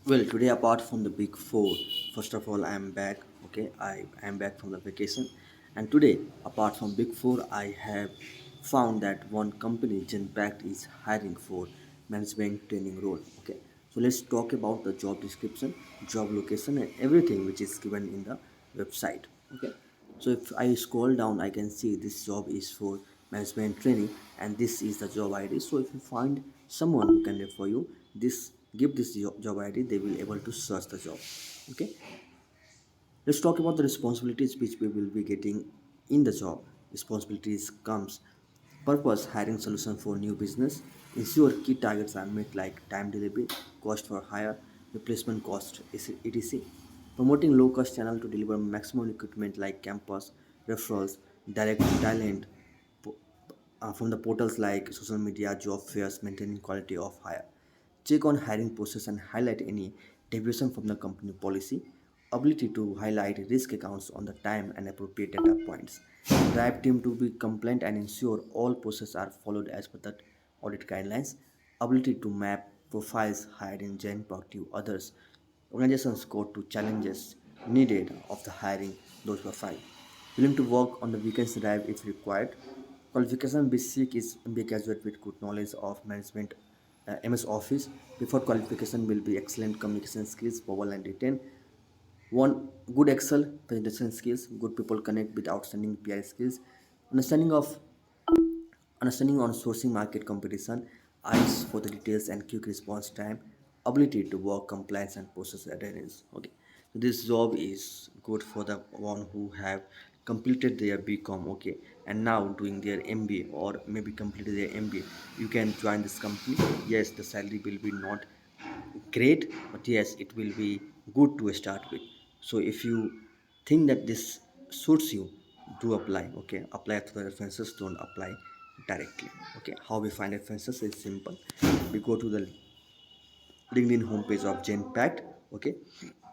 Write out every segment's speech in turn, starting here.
Well, today apart from the big four, first of all, I am back. Okay, I am back from the vacation, and today, apart from big four, I have found that one company, Genpact, is hiring for management training role. Okay, so let's talk about the job description, job location, and everything which is given in the website. Okay, so if I scroll down, I can see this job is for management training, and this is the job ID. So if you find someone who can refer you, this give this job ID, they will able to search the job. Okay, let's talk about the responsibilities which we will be getting in the job. Responsibilities comes purpose hiring solution for new business, ensure key targets are met like time delivery, cost for hire, replacement cost, etc. Promoting low cost channel to deliver maximum equipment like campus, referrals, direct talent po- from the portals like social media, job fairs, maintaining quality of hire. Check on hiring process and highlight any deviation from the company policy. Ability to highlight risk accounts on the time and appropriate data points. Drive team to be compliant and ensure all processes are followed as per the audit guidelines. Ability to map profiles hired in Genpact to others. Organizations code to challenges needed of the hiring those profiles. Willing to work on the weekends drive if required. Qualification basic is MBA graduate with good knowledge of management, MS Office. Before qualification will be excellent communication skills, verbal and written. One good Excel presentation skills, good people connect with outstanding PI skills, understanding of understanding on sourcing market competition, eyes for the details and quick response time, ability to work compliance and process adherence. Okay, so this job is good for the one who have completed their BCom. Okay, and now doing their MBA or maybe completed their MBA. You can join this company. Yes, the salary will be not great, but yes, it will be good to start with. So if you think that this suits you, do apply. Okay, apply to the references, don't apply directly. Okay, how we find references is simple. We go to the LinkedIn homepage of Genpact. Okay,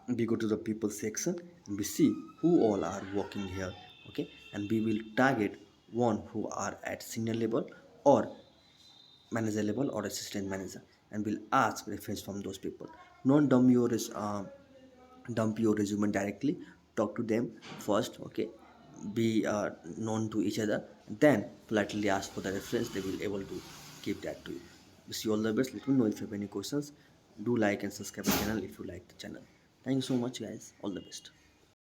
we go to the people section and we see who all are working here. Okay, and we will target one who are at senior level or manager level or assistant manager, and we'll ask reference from those people. Don't dump your resume directly. Talk to them first. Okay, be known to each other, then politely ask for the reference. They will able to give that to you. Wish you all the best. Let me know if you have any questions. Do like and subscribe the channel if you like the channel. Thank you so much, guys. All the best.